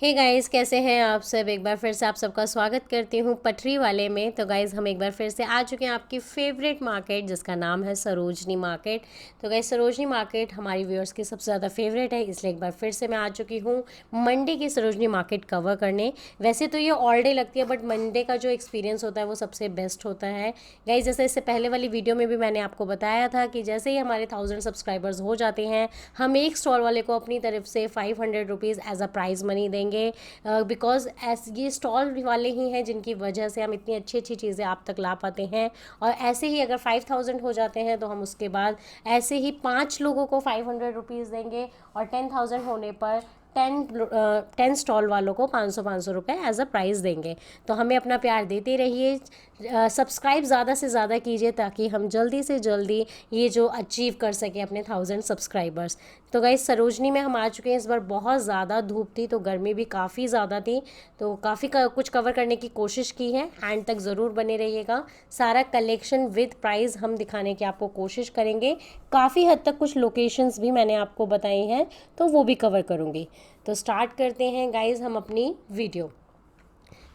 Hey guys, कैसे हैं आप सब। एक बार फिर से आप सबका स्वागत करती हूँ पटरी वाले में। तो गाइस, हम एक बार फिर से आ चुके हैं आपकी फेवरेट मार्केट जिसका नाम है सरोजनी मार्केट। तो गाइस, सरोजनी मार्केट हमारी व्यूअर्स की सबसे ज़्यादा फेवरेट है, इसलिए एक बार फिर से मैं आ चुकी हूँ मंडे की सरोजनी मार्केट कवर करने। वैसे तो ये ऑल डे लगती है, बट मंडे का जो एक्सपीरियंस होता है वो सबसे बेस्ट होता है गाइस। जैसे इससे पहले वाली वीडियो में भी मैंने आपको बताया था कि जैसे ही हमारे 1000 सब्सक्राइबर्स हो जाते हैं, हम एक स्टॉल वाले को अपनी तरफ से 500 rupees as a prize money देंगे। बिकॉज ये स्टॉल वाले ही हैं जिनकी वजह से हम इतनी अच्छी अच्छी चीज़ें आप तक ला पाते हैं। और ऐसे ही अगर 5000 हो जाते हैं तो हम उसके बाद ऐसे ही 5 लोगों को 500 रुपीज़ देंगे, और 10,000 होने पर 10 स्टॉल वालों को 500 रुपये एज अ प्राइज़ देंगे। तो हमें अपना प्यार देते रहिए, सब्सक्राइब ज़्यादा से ज़्यादा कीजिए ताकि हम जल्दी से जल्दी ये जो अचीव कर सकें अपने 1000 सब्सक्राइबर्स। तो गाइस, सरोजनी में हम आ चुके हैं। इस बार बहुत ज़्यादा धूप थी तो गर्मी भी काफ़ी ज़्यादा थी, तो काफ़ी कुछ कवर करने की कोशिश की है। एंड तक ज़रूर बने रहिएगा। सारा कलेक्शन विद प्राइस हम दिखाने की आपको कोशिश करेंगे। काफ़ी हद तक कुछ लोकेशंस भी मैंने आपको बताई हैं तो वो भी कवर करूँगी। तो स्टार्ट करते हैं गाइस हम अपनी वीडियो।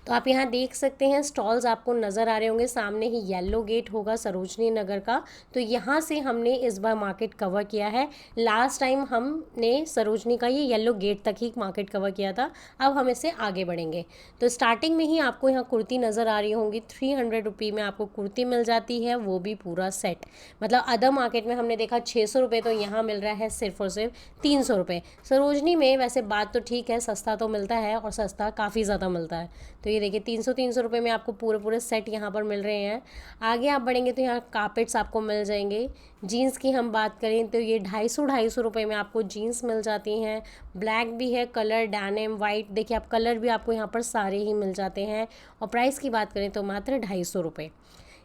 तो आप यहाँ देख सकते हैं स्टॉल्स आपको नज़र आ रहे होंगे। सामने ही येलो गेट होगा सरोजनी नगर का। तो यहाँ से हमने इस बार मार्केट कवर किया है। लास्ट टाइम हमने सरोजनी का ये येलो गेट तक ही मार्केट कवर किया था। अब हम इससे आगे बढ़ेंगे। तो स्टार्टिंग में ही आपको यहाँ कुर्ती नज़र आ रही होंगी। 300 रुपये में आपको कुर्ती मिल जाती है, वो भी पूरा सेट। मतलब अदर मार्केट में हमने देखा 600 रुपये, तो यहाँ मिल रहा है सिर्फ और सिर्फ 300 रुपये। सरोजनी में वैसे बात तो ठीक है, सस्ता तो मिलता है और सस्ता काफ़ी ज़्यादा मिलता है। तो ये देखिए 300 रुपये में आपको पूरे पूरे सेट यहाँ पर मिल रहे हैं। आगे आप बढ़ेंगे तो यहाँ कारपेट्स आपको मिल जाएंगे। जीन्स की हम बात करें तो ये 250 रुपये में आपको जीन्स मिल जाती हैं। ब्लैक भी है कलर, डैनिम, वाइट, देखिए आप कलर भी आपको यहाँ पर सारे ही मिल जाते हैं। और प्राइस की बात करें तो मात्र 250 रुपये।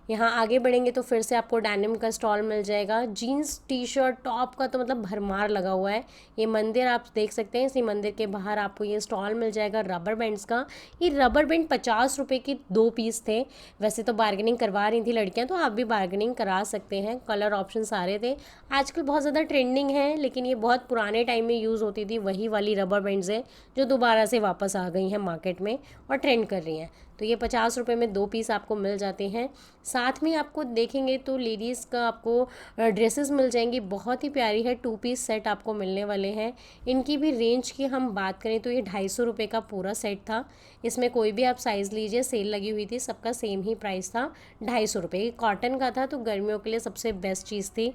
यहाँ आगे बढ़ेंगे तो फिर से आपको डेनिम का स्टॉल मिल जाएगा। जीन्स, टी शर्ट, टॉप का तो मतलब भरमार लगा हुआ है। ये मंदिर आप देख सकते हैं, इसी मंदिर के बाहर आपको ये स्टॉल मिल जाएगा रबर बैंड्स का। ये रबर बैंड 50 रुपये की 2 पीस थे। वैसे तो बार्गेनिंग करवा रही थी लड़कियां, तो आप भी बार्गेनिंग करा सकते हैं। कलर ऑप्शन सारे थे। आजकल बहुत ज़्यादा ट्रेंडिंग है, लेकिन ये बहुत पुराने टाइम में यूज़ होती थी वही वाली रबर बैंड्स हैं जो दोबारा से वापस आ गई हैं मार्केट में और ट्रेंड कर रही हैं। तो ये 50 रुपये में 2 पीस आपको मिल जाते हैं। साथ में आपको देखेंगे तो लेडीज़ का आपको ड्रेसेस मिल जाएंगी, बहुत ही प्यारी है। 2 पीस सेट आपको मिलने वाले हैं। इनकी भी रेंज की हम बात करें तो ये 250 रुपये का पूरा सेट था। इसमें कोई भी आप साइज़ लीजिए, सेल लगी हुई थी, सबका सेम ही प्राइस था 250 रुपये। कॉटन का था तो गर्मियों के लिए सबसे बेस्ट चीज़ थी।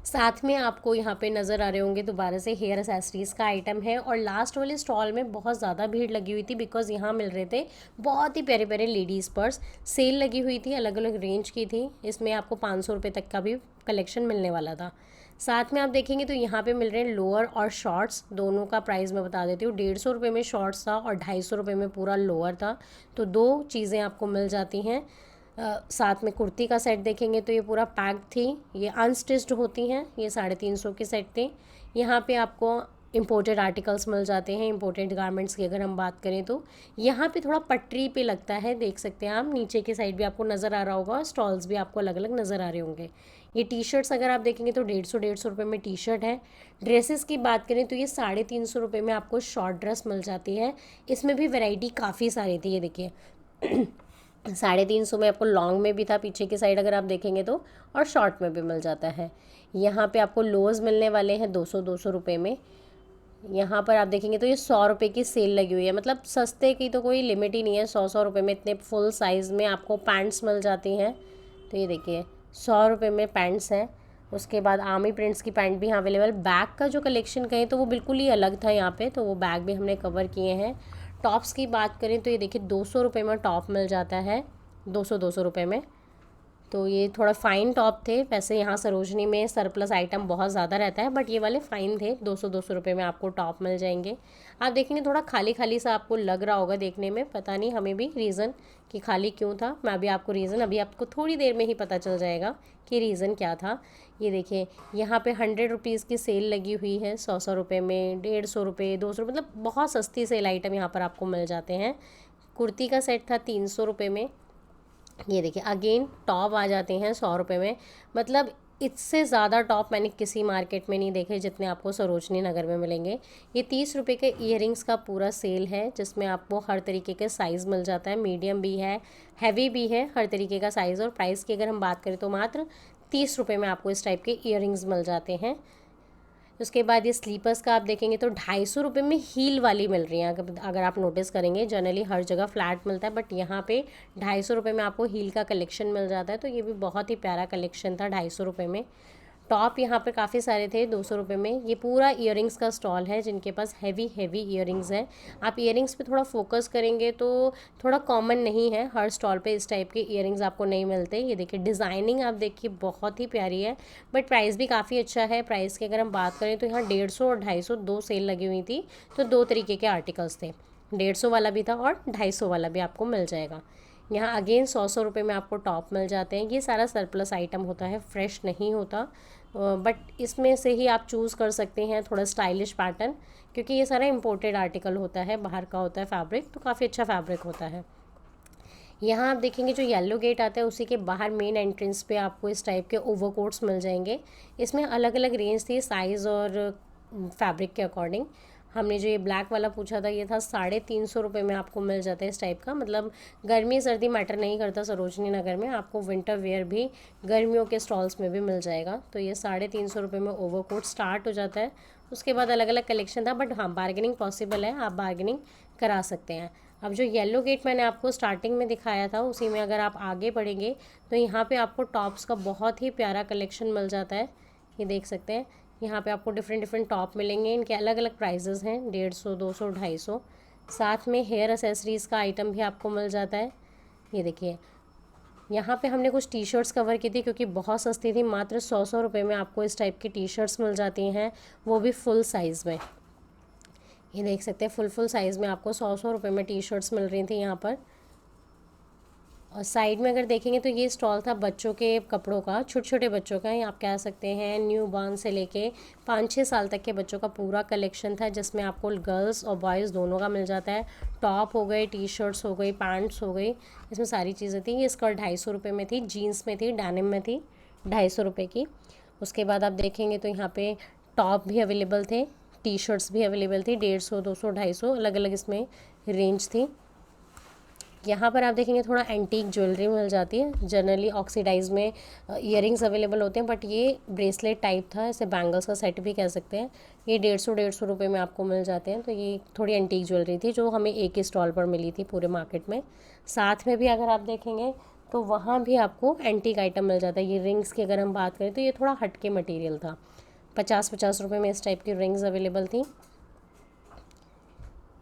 साथ में आपको यहाँ पे नज़र आ रहे होंगे दोबारा से हेयर एसेसरीज़ का आइटम है। और लास्ट वाले स्टॉल में बहुत ज़्यादा भीड़ लगी हुई थी बिकॉज़ यहाँ मिल रहे थे बहुत ही प्यारे प्यारे लेडीज़ पर्स। सेल लगी हुई थी, अलग अलग रेंज की थी। इसमें आपको 500 रुपये तक का भी कलेक्शन मिलने वाला था। साथ में आप देखेंगे तो यहाँ पे मिल रहे हैं लोअर और शॉर्ट्स। दोनों का प्राइस मैं बता देती हूँ। 150 रुपये में शॉर्ट्स था और 250 रुपये में पूरा लोअर था। तो दो चीज़ें आपको मिल जाती हैं। साथ में कुर्ती का सेट देखेंगे तो ये पूरा पैक्ड थी। ये अनस्टिच्ड होती हैं, ये 350 के सेट थे। यहाँ पे आपको इम्पोर्टेड आर्टिकल्स मिल जाते हैं। इम्पोर्टेड गारमेंट्स की अगर हम बात करें तो यहाँ पे थोड़ा पटरी पे लगता है, देख सकते हैं आप। नीचे की साइड भी आपको नज़र आ रहा होगा और स्टॉल्स भी आपको अलग अलग नज़र आ रहे होंगे। ये टी शर्ट्स अगर आप देखेंगे तो 150 रुपये में टी शर्ट है। ड्रेसेस की बात करें तो ये 350 रुपये में आपको शॉर्ट ड्रेस मिल जाती है। इसमें भी वैरायटी काफ़ी सारी थी, ये देखिए 350 में आपको लॉन्ग में भी था पीछे की साइड अगर आप देखेंगे तो, और शॉर्ट में भी मिल जाता है। यहाँ पे आपको लोअर्स मिलने वाले हैं 200 रुपये में। यहाँ पर आप देखेंगे तो ये 100 रुपये की सेल लगी हुई है। मतलब सस्ते की तो कोई लिमिट ही नहीं है। 100 रुपये में इतने फुल साइज़ में आपको पैंट्स मिल जाती हैं। तो ये देखिए 100 रुपये में पैंट्स हैं। उसके बाद आर्मी प्रिंट्स की पैंट भी यहाँ अवेलेबल। बैग का जो कलेक्शन कहें तो वो बिल्कुल ही अलग था यहाँ पे, तो वो बैग भी हमने कवर किए हैं। टॉप्स की बात करें तो ये देखिए 200 रुपये में टॉप मिल जाता है। 200 रुपये में। तो ये थोड़ा फ़ाइन टॉप थे। वैसे यहाँ सरोजनी में सरप्लस आइटम बहुत ज़्यादा रहता है, बट ये वाले फ़ाइन थे। 200 रुपये में आपको टॉप मिल जाएंगे। आप देखेंगे थोड़ा खाली खाली सा आपको लग रहा होगा देखने में, पता नहीं हमें भी रीज़न कि खाली क्यों था। मैं भी आपको रीज़न अभी आपको थोड़ी देर में ही पता चल जाएगा कि रीज़न क्या था। ये देखिए यहाँ पे 100 रुपीज़ की सेल लगी हुई है। 100 रुपये में 150 रुपये, 200, मतलब बहुत सस्ती सेल आइटम यहाँ पर आपको मिल जाते हैं। कुर्ती का सेट था 300 रुपये में। ये देखिए अगेन टॉप आ जाते हैं 100 रुपये में। मतलब इससे ज़्यादा टॉप मैंने किसी मार्केट में नहीं देखे जितने आपको सरोजनी नगर में मिलेंगे। ये 30 रुपये के ईयरिंग्स का पूरा सेल है, जिसमें आपको हर तरीके के साइज़ मिल जाता है, मीडियम भी है, हैवी भी है, हर तरीके का साइज़। और प्राइस की अगर हम बात करें तो मात्र 30 रुपये में आपको इस टाइप के ईयरिंग्स मिल जाते हैं। उसके बाद ये स्लीपर्स का आप देखेंगे तो 250 रुपये में हील वाली मिल रही हैं। अगर आप नोटिस करेंगे, जनरली हर जगह फ्लैट मिलता है, बट यहाँ पे 250 रुपये में आपको हील का कलेक्शन मिल जाता है। तो ये भी बहुत ही प्यारा कलेक्शन था 250 रुपये में। टॉप यहाँ पे काफ़ी सारे थे 200 रुपये में। ये पूरा इयरिंग्स का स्टॉल है, जिनके पास हैवी हैवी इयरिंग्स हैं। आप इयरिंग्स पे थोड़ा फोकस करेंगे तो थोड़ा कॉमन नहीं है, हर स्टॉल पे इस टाइप के इयरिंग्स आपको नहीं मिलते। ये देखिए डिज़ाइनिंग आप देखिए बहुत ही प्यारी है, बट प्राइस भी काफ़ी अच्छा है। प्राइस की अगर हम बात करें तो यहाँ 150 और 250 दो सेल लगी हुई थी, तो दो तरीके के आर्टिकल्स थे। 150 वाला भी था और 250 वाला भी आपको मिल जाएगा। यहाँ अगेन 100 रुपये में आपको टॉप मिल जाते हैं। ये सारा सरप्लस आइटम होता है, फ्रेश नहीं होता, बट इसमें से ही आप चूज़ कर सकते हैं थोड़ा स्टाइलिश पैटर्न, क्योंकि ये सारा इम्पोर्टेड आर्टिकल होता है, बाहर का होता है फैब्रिक, तो काफ़ी अच्छा फैब्रिक होता है। यहाँ आप देखेंगे जो येलो गेट आता है उसी के बाहर मेन एंट्रेंस पे आपको इस टाइप के ओवरकोट्स मिल जाएंगे। इसमें अलग अलग रेंज थी साइज़ और फैब्रिक के अकॉर्डिंग। हमने जो ये ब्लैक वाला पूछा था ये था 350 रुपये में आपको मिल जाता है इस टाइप का। मतलब गर्मी सर्दी मैटर नहीं करता, सरोजनी नगर में आपको विंटर वेयर भी गर्मियों के स्टॉल्स में भी मिल जाएगा। तो ये 350 रुपये में ओवरकोट स्टार्ट हो जाता है। उसके बाद अलग अलग कलेक्शन था, बट हाँ बार्गेनिंग पॉसिबल है, आप बार्गेनिंग करा सकते हैं। अब जो येलो गेट मैंने आपको स्टार्टिंग में दिखाया था उसी में अगर आप आगे बढ़ेंगे तो यहाँ पे आपको टॉप्स का बहुत ही प्यारा कलेक्शन मिल जाता है। ये देख सकते हैं, यहाँ पे आपको डिफरेंट डिफरेंट टॉप मिलेंगे। इनके अलग अलग प्राइजेज़ हैं, 150, 200, 250। साथ में हेयर एसेसरीज़ का आइटम भी आपको मिल जाता है। ये देखिए यहाँ पे हमने कुछ टी शर्ट्स कवर की थी क्योंकि बहुत सस्ती थी, मात्र 100 रुपये में आपको इस टाइप की टी शर्ट्स मिल जाती हैं, वो भी फुल साइज़ में। ये देख सकते हैं फुल साइज़ में आपको 100 रुपये में टी शर्ट्स मिल रही थी यहाँ पर। और साइड में अगर देखेंगे तो ये स्टॉल था बच्चों के कपड़ों का, छोटे छोटे बच्चों का, आप कह सकते हैं न्यू बॉर्न से लेके 5-6 साल तक के बच्चों का पूरा कलेक्शन था, जिसमें आपको गर्ल्स और बॉयज़ दोनों का मिल जाता है। टॉप हो गए, टी शर्ट्स हो गई, पैंट्स हो गई, इसमें सारी चीज़ें थी। ये स्कर्ट 250 रुपये में थी, जीन्स में थी, डैनिम में थी, 250 रुपये की। उसके बाद आप देखेंगे तो यहाँ पे टॉप भी अवेलेबल थे, टी शर्ट्स भी अवेलेबल थी, 150, 200, 250 अलग अलग इसमें रेंज थी। यहाँ पर आप देखेंगे थोड़ा एंटीक ज्वेलरी मिल जाती है, जनरली ऑक्सीडाइज में इयरिंग्स अवेलेबल होते हैं, बट ये ब्रेसलेट टाइप था, इसे बैंगल्स का सेट भी कह सकते हैं। ये 150 रुपये में आपको मिल जाते हैं। तो ये थोड़ी एंटीक ज्वेलरी थी जो हमें एक ही स्टॉल पर मिली थी पूरे मार्केट में। साथ में भी अगर आप देखेंगे तो वहाँ भी आपको एंटीक आइटम मिल जाता है। ये रिंग्स की अगर हम बात करें तो ये थोड़ा हटके मटेरियल था, 50-50 रुपये में इस टाइप की रिंग्स अवेलेबल थी।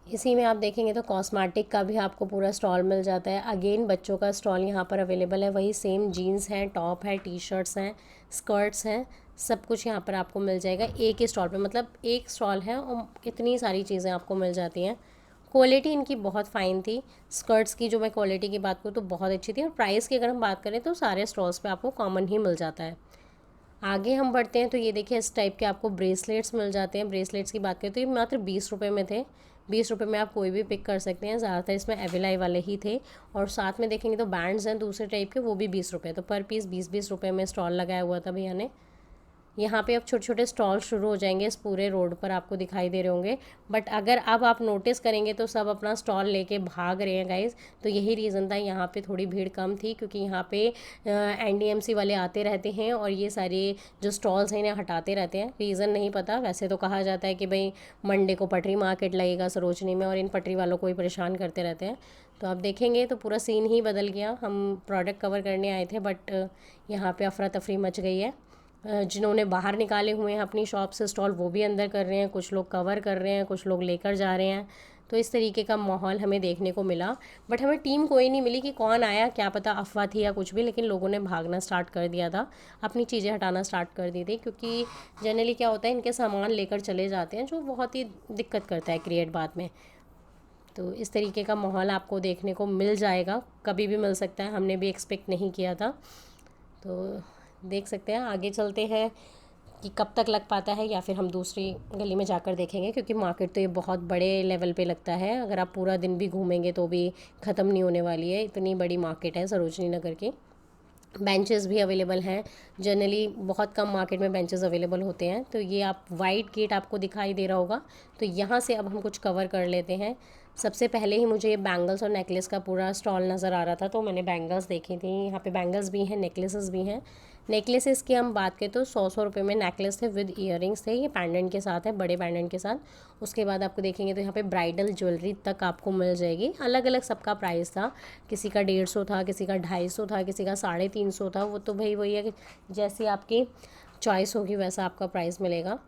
इसी में आप देखेंगे तो कॉस्मेटिक का भी आपको पूरा स्टॉल मिल जाता है। अगेन बच्चों का स्टॉल यहाँ पर अवेलेबल है, वही सेम जीन्स हैं, टॉप है, टी शर्ट्स हैं, स्कर्ट्स हैं, सब कुछ यहाँ पर आपको मिल जाएगा एक ही स्टॉल पे। मतलब एक स्टॉल है और इतनी सारी चीज़ें आपको मिल जाती हैं। क्वालिटी इनकी बहुत फ़ाइन थी। स्कर्ट्स की जो मैं क्वालिटी की बात करूँ तो बहुत अच्छी थी, और प्राइस की अगर हम बात करें तो सारे स्टॉल्स पे आपको कॉमन ही मिल जाता है। आगे हम बढ़ते हैं तो ये देखिए इस टाइप के आपको ब्रेसलेट्स मिल जाते हैं। ब्रेसलेट्स की बात करें तो ये मात्र 20 रुपये में थे। 20 रुपये में आप कोई भी पिक कर सकते हैं, ज़्यादातर इसमें एविलाई वाले ही थे। और साथ में देखेंगे तो बैंड्स हैं दूसरे टाइप के, वो भी 20 रुपये, तो पर पीस 20-20 रुपये में स्टॉल लगाया हुआ था भैया ने। यहाँ पे अब छोटे छोटे स्टॉल शुरू हो जाएंगे, इस पूरे रोड पर आपको दिखाई दे रहे होंगे। बट अगर अब आप नोटिस करेंगे तो सब अपना स्टॉल लेके भाग रहे हैं गाइज, तो यही रीज़न था यहाँ पे थोड़ी भीड़ कम थी, क्योंकि यहाँ पे एनडीएमसी वाले आते रहते हैं और ये सारे जो स्टॉल्स हैं इन्हें हटाते रहते हैं। रीज़न नहीं पता, वैसे तो कहा जाता है कि भाई मंडे को पटरी मार्केट लगेगा सरोजनी में और इन पटरी वालों को ही परेशान करते रहते हैं। तो आप देखेंगे तो पूरा सीन ही बदल गया। हम प्रोडक्ट कवर करने आए थे, बट यहाँ पे अफरा तफरी मच गई है। जिन्होंने बाहर निकाले हुए हैं अपनी शॉप से स्टॉल, वो भी अंदर कर रहे हैं, कुछ लोग कवर कर रहे हैं, कुछ लोग लेकर जा रहे हैं। तो इस तरीके का माहौल हमें देखने को मिला, बट हमें टीम कोई नहीं मिली कि कौन आया, क्या पता अफवाह थी या कुछ भी, लेकिन लोगों ने भागना स्टार्ट कर दिया था, अपनी चीज़ें हटाना स्टार्ट कर दी थी। क्योंकि जनरली क्या होता है, इनके सामान लेकर चले जाते हैं, जो बहुत ही दिक्कत करता है क्रिएट बाद में। तो इस तरीके का माहौल आपको देखने को मिल जाएगा, कभी भी मिल सकता है, हमने भी एक्सपेक्ट नहीं किया था। तो देख सकते हैं, आगे चलते हैं कि कब तक लग पाता है, या फिर हम दूसरी गली में जाकर देखेंगे, क्योंकि मार्केट तो ये बहुत बड़े लेवल पे लगता है। अगर आप पूरा दिन भी घूमेंगे तो भी ख़त्म नहीं होने वाली है, इतनी बड़ी मार्केट है सरोजनी नगर की। बेंचेस भी अवेलेबल हैं। जनरली बहुत कम मार्केट में बेंचेस अवेलेबल होते हैं। तो ये आप वाइट गेट आपको दिखाई दे रहा होगा, तो यहाँ से अब हम कुछ कवर कर लेते हैं। सबसे पहले ही मुझे ये बैंगल्स और नेकलेस का पूरा स्टॉल नज़र आ रहा था, तो मैंने बैंगल्स देखी थी। यहाँ पे बैंगल्स भी हैं, नेकलेसेस भी हैं। नेकलेसेस की हम बात करें तो 100 रुपये में नेकलेस थे, विद ईयरिंग्स थे। ये पेंडेंट के साथ है, बड़े पेंडेंट के साथ। उसके बाद आपको देखेंगे तो यहाँ पे ब्राइडल ज्वेलरी तक आपको मिल जाएगी। अलग अलग सबका प्राइस था, किसी का 150 था, किसी का 250 था, किसी का 350 था। वो तो भाई वही है कि जैसी आपकी चॉइस होगी वैसा आपका प्राइस मिलेगा।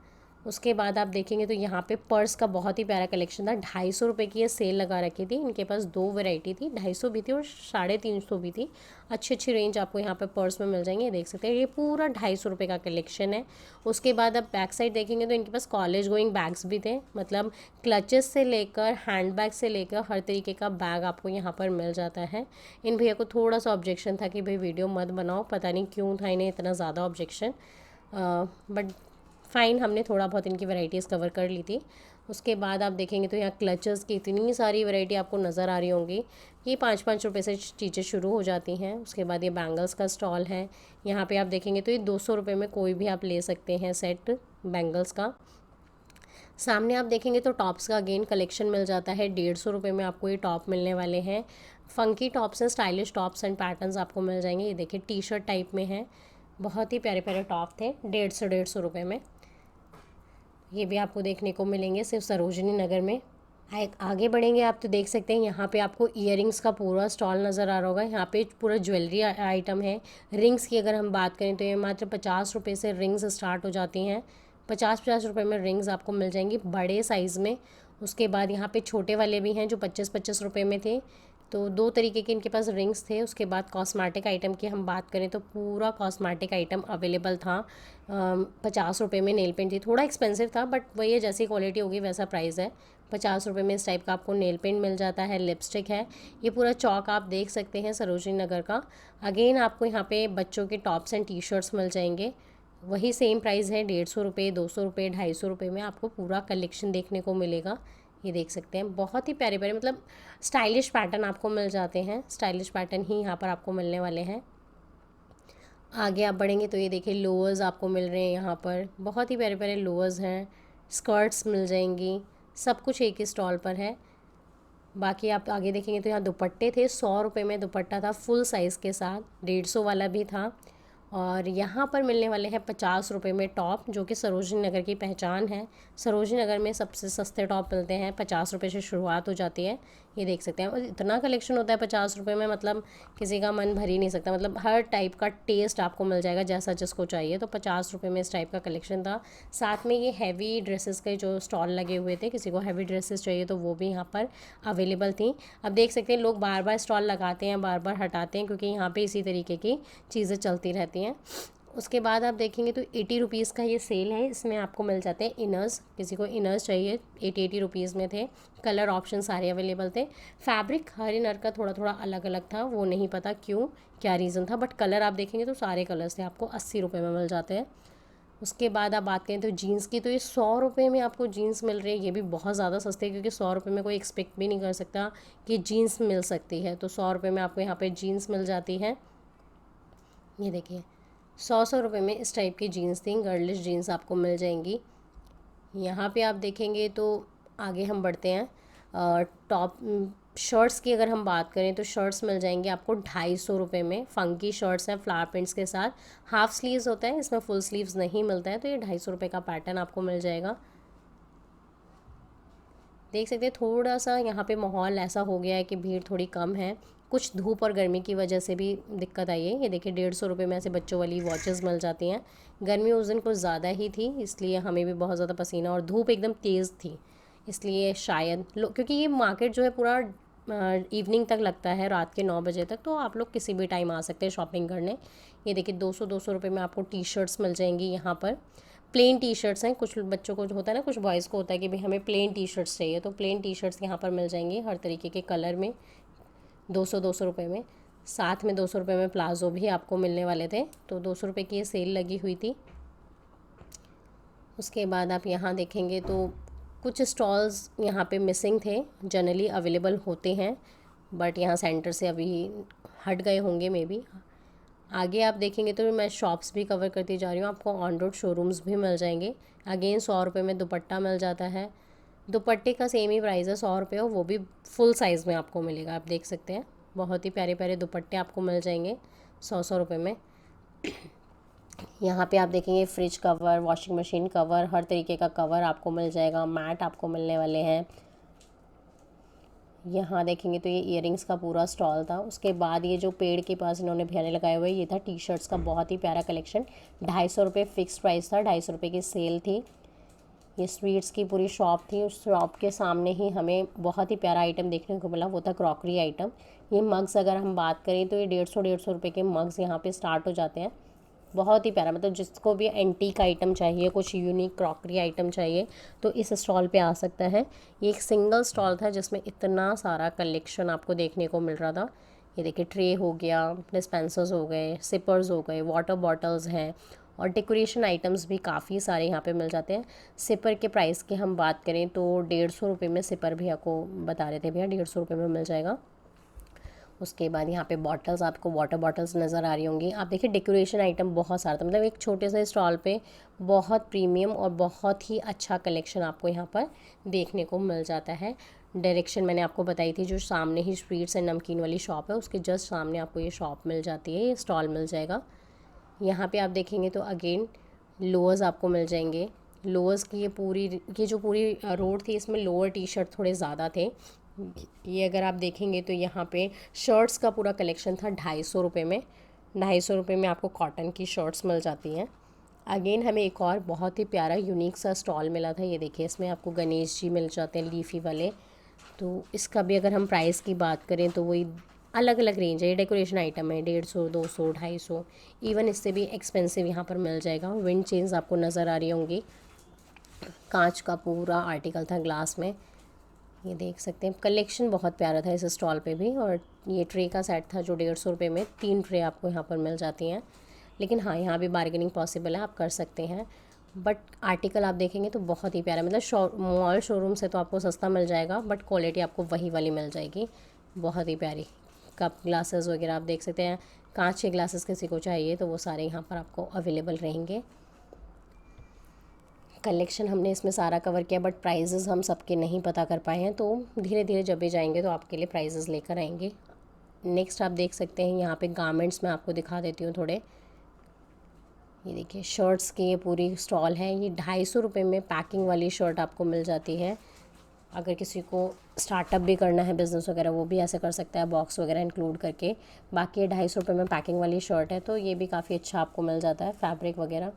उसके बाद आप देखेंगे तो यहाँ पे पर्स का बहुत ही प्यारा कलेक्शन था। 250 रुपये की ये सेल लगा रखी थी। इनके पास 2 वैरायटी थी, 250 भी थी और 350 भी थी। अच्छी अच्छी रेंज आपको यहाँ पे पर्स में मिल जाएंगे। देख सकते हैं ये पूरा 250 रुपये का कलेक्शन है। उसके बाद आप बैक साइड देखेंगे तो इनके पास कॉलेज गोइंग बैग्स भी थे, मतलब क्लचेस से लेकर हैंड बैग से लेकर हर तरीके का बैग आपको यहाँ पर मिल जाता है। इन भैया को थोड़ा सा ऑब्जेक्शन था कि भाई वीडियो मत बनाओ, पता नहीं क्यों था इन्हें इतना ज़्यादा ऑब्जेक्शन, बट फ़ाइन, हमने थोड़ा बहुत इनकी वैराइटीज़ कवर कर ली थी। उसके बाद आप देखेंगे तो यहाँ क्लचेस की इतनी सारी वैरायटी आपको नज़र आ रही होंगी। ये 5-5 रुपये से चीज़ें शुरू हो जाती हैं। उसके बाद ये बैंगल्स का स्टॉल है। यहाँ पे आप देखेंगे तो ये 200 रुपये में कोई भी आप ले सकते हैं सेट बैंगल्स का। सामने आप देखेंगे तो टॉप्स का अगेन कलेक्शन मिल जाता है। 150 रुपये में आपको ये टॉप मिलने वाले हैं। फंकी टॉप्स हैं, स्टाइलिश टॉप्स एंड पैटर्न्स आपको मिल जाएंगे। ये देखिए टी शर्ट टाइप में है, बहुत ही प्यारे प्यारे टॉप थे 150 रुपये में। ये भी आपको देखने को मिलेंगे सिर्फ सरोजनी नगर में। आगे बढ़ेंगे आप तो देख सकते हैं यहाँ पे आपको इयरिंग्स का पूरा स्टॉल नज़र आ रहा होगा। यहाँ पे पूरा ज्वेलरी आइटम है। रिंग्स की अगर हम बात करें तो ये मात्र 50 रुपये से रिंग्स स्टार्ट हो जाती हैं। 50-50 रुपये में रिंग्स आपको मिल जाएंगी बड़े साइज़ में। उसके बाद यहाँ पे छोटे वाले भी हैं जो 25-25 रुपये में थे। तो 2 तरीके के इनके पास रिंग्स थे। उसके बाद कॉस्मेटिक आइटम की हम बात करें तो पूरा कॉस्मेटिक आइटम अवेलेबल था। 50 रुपये में नेल पेंट थी, थोड़ा एक्सपेंसिव था बट वही है, जैसी क्वालिटी होगी वैसा प्राइस है। 50 रुपये में इस टाइप का आपको नेल पेंट मिल जाता है। लिपस्टिक है। ये पूरा चौक आप देख सकते हैं सरोजनी नगर का। अगेन आपको यहाँ पे बच्चों के टॉप्स एंड टी शर्ट्स मिल जाएंगे। वही सेम प्राइस है, 150 रुपये, 200 रुपये, 250 रुपये में आपको पूरा कलेक्शन देखने को मिलेगा। ये देख सकते हैं बहुत ही प्यारे प्यारे, मतलब स्टाइलिश पैटर्न आपको मिल जाते हैं। स्टाइलिश पैटर्न ही यहाँ पर आपको मिलने वाले हैं। आगे आप बढ़ेंगे तो ये देखिए लोअर्स आपको मिल रहे हैं यहाँ पर। बहुत ही प्यारे प्यारे लोअर्स हैं, स्कर्ट्स मिल जाएंगी, सब कुछ एक ही स्टॉल पर है। बाकी आप आगे देखेंगे तो यहाँ दुपट्टे थे। 100 रुपये में दुपट्टा था फुल साइज़ के साथ, 150 वाला भी था। और यहाँ पर मिलने वाले हैं 50 रुपये में टॉप, जो कि सरोजनी नगर की पहचान है। सरोजनी नगर में सबसे सस्ते टॉप मिलते हैं, 50 रुपये से शुरुआत हो जाती है। ये देख सकते हैं और इतना कलेक्शन होता है 50 रुपये में, मतलब किसी का मन भर ही नहीं सकता। मतलब हर टाइप का टेस्ट आपको मिल जाएगा जैसा जिसको चाहिए। तो 50 रुपये में इस टाइप का कलेक्शन था। साथ में ये हैवी ड्रेसेस के जो स्टॉल लगे हुए थे, किसी को हैवी ड्रेसेस चाहिए तो वो भी यहाँ पर अवेलेबल थी। अब देख सकते हैं लोग बार बार स्टॉल लगाते हैं, बार बार हटाते हैं, क्योंकि यहाँ पे इसी तरीके की चीज़ें चलती रहती हैं। उसके बाद आप देखेंगे तो 80 रुपीज़ का ये सेल है। इसमें आपको मिल जाते हैं इनर्स, किसी को इनर्स चाहिए 80 रुपीज़ में थे। कलर ऑप्शन सारे अवेलेबल थे। फैब्रिक हर इनर का थोड़ा थोड़ा अलग अलग था, वो नहीं पता क्यों, क्या रीज़न था, बट कलर आप देखेंगे तो सारे कलर्स थे, आपको 80 रुपये में मिल जाते हैं। उसके बाद आप बात करें तो जीन्स की, तो ये 100 रुपये में आपको जीन्स मिल रही है। ये भी बहुत ज़्यादा सस्ते, क्योंकि 100 रुपये में कोई एक्सपेक्ट भी नहीं कर सकता कि जीन्स मिल सकती है। तो 100 रुपये में आपको यहाँ पे जीन्स मिल जाती है। ये देखिए 100 रुपये में इस टाइप की जीन्स थी, गर्लिश जीन्स आपको मिल जाएंगी। यहाँ पे आप देखेंगे तो आगे हम बढ़ते हैं। टॉप शर्ट्स की अगर हम बात करें तो शर्ट्स मिल जाएंगे आपको 250 रुपये में। फंकी शर्ट्स हैं फ्लावर प्रिंट्स के साथ, हाफ स्लीव्स होता है, इसमें फुल स्लीव्स नहीं मिलता है। तो ये 250 रुपये का पैटर्न आपको मिल जाएगा। देख सकते हैं थोड़ा सा यहाँ पे माहौल ऐसा हो गया है कि भीड़ थोड़ी कम है, कुछ धूप और गर्मी की वजह से भी दिक्कत आई है। ये देखिए 150 रुपये में ऐसे बच्चों वाली वॉचेस मिल जाती हैं। गर्मी उस दिन कुछ ज़्यादा ही थी, इसलिए हमें भी बहुत ज़्यादा पसीना और धूप एकदम तेज़ थी, इसलिए शायद क्योंकि ये मार्केट जो है पूरा इवनिंग तक लगता है, रात के 9 बजे तक, तो आप लोग किसी भी टाइम आ सकते हैं शॉपिंग करने। ये देखिए 200 रुपये में आपको टी शर्ट्स मिल जाएंगी। यहाँ पर प्लेन टी शर्ट्स हैं, कुछ बच्चों को जो होता है ना, कुछ बॉयज़ को होता है कि भाई हमें प्लेन टी शर्ट्स चाहिए, तो प्लेन टी शर्ट्स यहाँ पर मिल जाएंगी हर तरीके के कलर में, 200 रुपये में। साथ में 200 रुपये में प्लाज़ो भी आपको मिलने वाले थे। तो 200 रुपये की ये सेल लगी हुई थी। उसके बाद आप यहाँ देखेंगे तो कुछ स्टॉल्स यहाँ पे मिसिंग थे, जनरली अवेलेबल होते हैं, बट यहाँ सेंटर से अभी हट गए होंगे मे बी। आगे आप देखेंगे तो मैं शॉप्स भी कवर करती जा रही हूँ, आपको ऑन रोड शोरूम्स भी मिल जाएंगे। अगेन 100 रुपये में दुपट्टा मिल जाता है। दुपट्टे का सेम ही प्राइस है, 100 रुपये, और वो भी फुल साइज़ में आपको मिलेगा। आप देख सकते हैं बहुत ही प्यारे प्यारे दुपट्टे आपको मिल जाएंगे 100 रुपये में। यहाँ पे आप देखेंगे fridge cover, washing machine cover, हर तरीके का कवर आपको मिल जाएगा। मैट आपको मिलने वाले हैं। यहाँ देखेंगे तो ये इयररिंग्स का पूरा स्टॉल था। उसके बाद ये जो पेड़ के पास इन्होंने भैया लगाए हुए, ये था टी शर्ट्स का बहुत ही प्यारा कलेक्शन। 250 रुपये फिक्स प्राइस था, 250 रुपये की सेल थी। ये स्वीट्स की पूरी शॉप थी। उस शॉप के सामने ही हमें बहुत ही प्यारा आइटम देखने को मिला, वो था क्रॉकरी आइटम। ये मग्स अगर हम बात करें तो ये 150 रुपये के मग्स यहाँ पे स्टार्ट हो जाते हैं। बहुत ही प्यारा, मतलब जिसको भी एंटीक आइटम चाहिए, कुछ यूनिक क्रॉकरी आइटम चाहिए, तो इस स्टॉल पे आ सकता है। ये एक सिंगल स्टॉल था जिसमें इतना सारा कलेक्शन आपको देखने को मिल रहा था। ये देखिए ट्रे हो गया, डिस्पेंसर्स हो गए, सिपर्स हो गए, वाटर बॉटल्स हैं, और डेकोरेशन आइटम्स भी काफ़ी सारे यहाँ पे मिल जाते हैं। सिपर के प्राइस की हम बात करें तो 150 रुपये में सिपर भैया को बता रहे थे, भैया 150 रुपये में मिल जाएगा। उसके बाद यहाँ पे बॉटल्स, आपको वाटर बॉटल्स नज़र आ रही होंगी। आप देखिए डेकोरेशन आइटम बहुत सारा था, मतलब एक छोटे से स्टॉल पे बहुत प्रीमियम और बहुत ही अच्छा कलेक्शन आपको यहाँ पर देखने को मिल जाता है। डायरेक्शन मैंने आपको बताई थी, जो सामने ही स्वीट्स एंड नमकीन वाली शॉप है उसके जस्ट सामने आपको ये शॉप मिल जाती है, ये स्टॉल मिल जाएगा। यहाँ पे आप देखेंगे तो अगेन लोअर्स आपको मिल जाएंगे। लोअर्स की ये जो पूरी रोड थी, इसमें लोअर टी शर्ट थोड़े ज़्यादा थे। ये अगर आप देखेंगे तो यहाँ पे शर्ट्स का पूरा कलेक्शन था 250 रुपये में। 250 रुपये में आपको कॉटन की शर्ट्स मिल जाती हैं। अगेन हमें एक और बहुत ही प्यारा यूनिक सा स्टॉल मिला था। ये देखिए इसमें आपको गणेश जी मिल जाते हैं लीफी वाले। तो इसका भी अगर हम प्राइस की बात करें तो वही अलग अलग रेंज है। ये डेकोरेशन आइटम है, 150, 200, 250, इवन इससे भी एक्सपेंसिव यहाँ पर मिल जाएगा। विंड चेन्स आपको नज़र आ रही होंगी, कांच का पूरा आर्टिकल था ग्लास में। ये देख सकते हैं कलेक्शन बहुत प्यारा था इस स्टॉल पे भी। और ये ट्रे का सेट था जो 150 रुपये में 3 ट्रे आपको यहाँ पर मिल जाती हैं। लेकिन हाँ, यहाँ भी बार्गेनिंग पॉसिबल है, आप कर सकते हैं। बट आर्टिकल आप देखेंगे तो बहुत ही प्यारा, मतलब मॉल शोरूम से तो आपको सस्ता मिल जाएगा, बट क्वालिटी आपको वही वाली मिल जाएगी। बहुत ही प्यारी कप ग्लासेस वगैरह आप देख सकते हैं। कांच के ग्लासेस किसी को चाहिए तो वो सारे यहाँ पर आपको अवेलेबल रहेंगे। कलेक्शन हमने इसमें सारा कवर किया, बट प्राइजेज़ हम सबके नहीं पता कर पाए हैं, तो धीरे धीरे जब भी जाएंगे तो आपके लिए प्राइजेज़ लेकर आएंगे। नेक्स्ट आप देख सकते हैं यहाँ पे गारमेंट्स में आपको दिखा देती हूँ थोड़े। ये देखिए शर्ट्स की ये पूरी स्टॉल है। ये 250 रुपये में पैकिंग वाली शर्ट आपको मिल जाती है। अगर किसी को स्टार्टअप भी करना है, बिज़नेस वगैरह, वो भी ऐसे कर सकता है, बॉक्स वगैरह इंक्लूड करके। बाकी ये 250 रुपये में पैकिंग वाली शर्ट है, तो ये भी काफ़ी अच्छा आपको मिल जाता है, फैब्रिक वगैरह।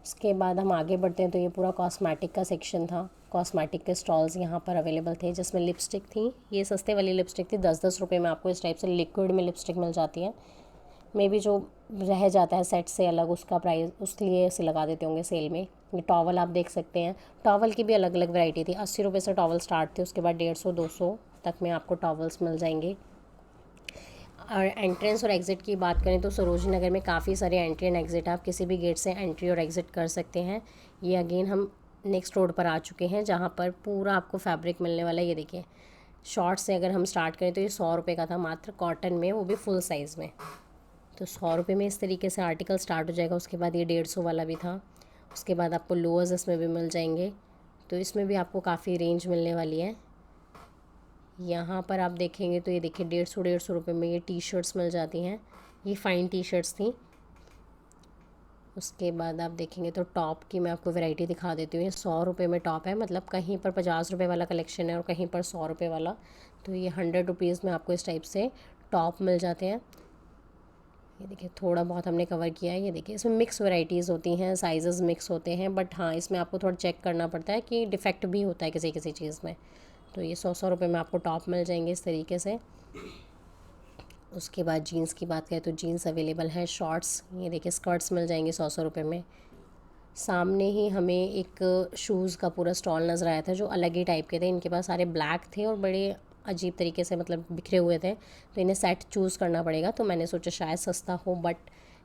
उसके बाद हम आगे बढ़ते हैं तो ये पूरा कॉस्मेटिक का सेक्शन था। कॉस्मेटिक के स्टॉल्स यहाँ पर अवेलेबल थे, जिसमें लिपस्टिक थी। ये सस्ते वाली लिपस्टिक थी, 10-10 रुपये में आपको इस टाइप से लिक्विड में लिपस्टिक मिल जाती है। मे बी जो रह जाता है सेट से अलग, उसका प्राइस उसके लिए ऐसे लगा देते होंगे सेल में। ये टॉवल आप देख सकते हैं, टॉवल की भी अलग अलग वैरायटी थी। 80 रुपये से टॉवल स्टार्ट थे, उसके बाद 150-200 तक में आपको टॉवल्स मिल जाएंगे। और एंट्रेंस और एग्ज़िट की बात करें तो सरोजनी नगर में काफ़ी सारे एंट्री एंड एग्ज़िट, आप किसी भी गेट से एंट्री और एग्ज़िट कर सकते हैं। ये अगेन हम नेक्स्ट रोड पर आ चुके हैं, जहाँ पर पूरा आपको फैब्रिक मिलने वाला है। ये देखिए शॉर्ट से अगर हम स्टार्ट करें तो ये 100 रुपये का था मात्र, कॉटन में, वो भी फुल साइज़ में। तो 100 रुपये में इस तरीके से आर्टिकल स्टार्ट हो जाएगा। उसके बाद ये 150 वाला भी था। उसके बाद आपको लोअर्स इसमें भी मिल जाएंगे, तो इसमें भी आपको काफ़ी रेंज मिलने वाली है। यहाँ पर आप देखेंगे तो ये देखिए 150-150 रुपये में ये टी शर्ट्स मिल जाती हैं। ये फ़ाइन टी शर्ट्स थी। उसके बाद आप देखेंगे तो टॉप की मैं आपको वैरायटी दिखा देती हूँ। ये 100 रुपये में टॉप है, मतलब कहीं पर 50 रुपये वाला कलेक्शन है और कहीं पर 100 रुपये वाला। तो ये 100 रुपीज़ में आपको इस टाइप से टॉप मिल जाते हैं। ये देखिए थोड़ा बहुत हमने कवर किया है। ये देखिए इसमें मिक्स वैराइटीज़ होती हैं, साइज़ेस मिक्स होते हैं, बट हाँ इसमें आपको थोड़ा चेक करना पड़ता है कि डिफ़ेक्ट भी होता है किसी किसी चीज़ में। तो ये 100-100 रुपये में आपको टॉप मिल जाएंगे इस तरीके से। उसके बाद जीन्स की बात करें तो जीन्स अवेलेबल है, शॉर्ट्स, ये देखिए स्कर्ट्स मिल जाएंगे 100-100 रुपये में। सामने ही हमें एक शूज़ का पूरा स्टॉल नज़र आया था, जो अलग ही टाइप के थे। इनके पास सारे ब्लैक थे और बड़े अजीब तरीके से मतलब बिखरे हुए थे, तो इन्हें सेट चूज़ करना पड़ेगा। तो मैंने सोचा शायद सस्ता हो, बट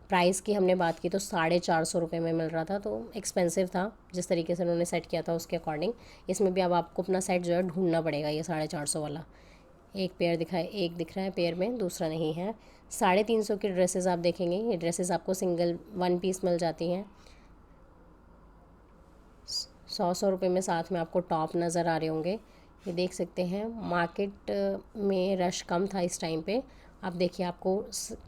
प्राइस की हमने बात की तो 450 रुपये में मिल रहा था, तो एक्सपेंसिव था जिस तरीके से उन्होंने सेट किया था उसके अकॉर्डिंग। इसमें भी अब आपको अपना सेट जो है ढूंढना पड़ेगा, ये 450 वाला। एक पेयर दिखाए, एक दिख रहा है पेयर में, दूसरा नहीं है। 350 की ड्रेसेस आप देखेंगे, ये ड्रेसेस आपको सिंगल 1 पीस मिल जाती हैं। 100 रुपये में साथ में आपको टॉप नज़र आ रहे होंगे। ये देख सकते हैं मार्केट में रश कम था इस टाइम पे। आप देखिए आपको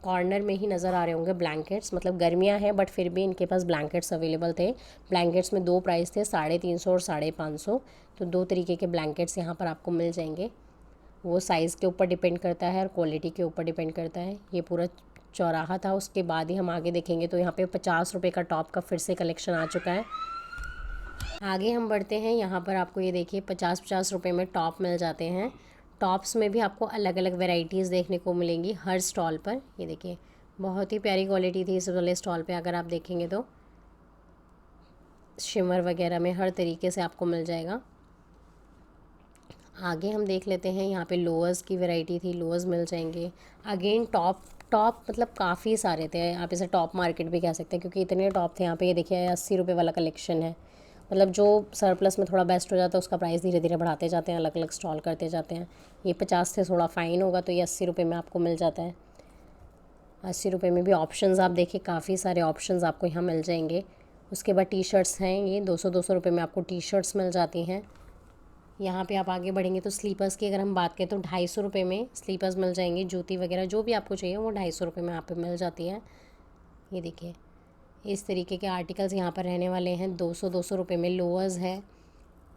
कॉर्नर में ही नज़र आ रहे होंगे ब्लैंकेट्स, मतलब गर्मियां हैं बट फिर भी इनके पास ब्लैंकेट्स अवेलेबल थे। ब्लैंकेट्स में 2 प्राइस थे, 350 और 550। तो 2 तरीके के ब्लैंकेट्स यहाँ पर आपको मिल जाएंगे। वो साइज़ के ऊपर डिपेंड करता है और क्वालिटी के ऊपर डिपेंड करता है। ये पूरा चौराहा था, उसके बाद ही हम आगे देखेंगे तो यहाँ पे 50 रुपये का टॉप का फिर से कलेक्शन आ चुका है। आगे हम बढ़ते हैं, यहाँ पर आपको ये देखिए 50-50 रुपये में टॉप मिल जाते हैं। टॉप्स में भी आपको अलग अलग वेराइटीज़ देखने को मिलेंगी हर स्टॉल पर। ये देखिए बहुत ही प्यारी क्वालिटी थी इस वाले स्टॉल पे, अगर आप देखेंगे तो शिमर वगैरह में हर तरीके से आपको मिल जाएगा। आगे हम देख लेते हैं, यहाँ पे लोअर्स की वैरायटी थी, लोअर्स मिल जाएंगे। अगेन टॉप टॉप मतलब काफ़ी सारे थे, आप इसे टॉप मार्केट भी कह सकते हैं क्योंकि इतने टॉप थे यहाँ पे। ये देखिए 80 रुपये वाला कलेक्शन है, मतलब जो सरप्लस में थोड़ा बेस्ट हो जाता है उसका प्राइस धीरे धीरे बढ़ाते जाते हैं, अलग अलग स्टॉल करते जाते हैं। ये 50 से थोड़ा फ़ाइन होगा तो ये 80 रुपये में आपको मिल जाता है। 80 रुपये में भी ऑप्शंस आप देखिए, काफ़ी सारे ऑप्शंस आपको यहाँ मिल जाएंगे। उसके बाद टी शर्ट्स हैं, ये 200 रुपये में आपको टी शर्ट्स मिल जाती हैं। यहाँ पे आप आगे बढ़ेंगे तो स्लीपर्स की अगर हम बात करें तो 250 रुपये में स्लीपर्स मिल जाएंगी। जूती वगैरह जो भी आपको चाहिए वो 250 रुपये में यहाँ पे मिल जाती है। ये देखिए इस तरीके के आर्टिकल्स यहाँ पर रहने वाले हैं। 200 रुपये में लोअर्स है।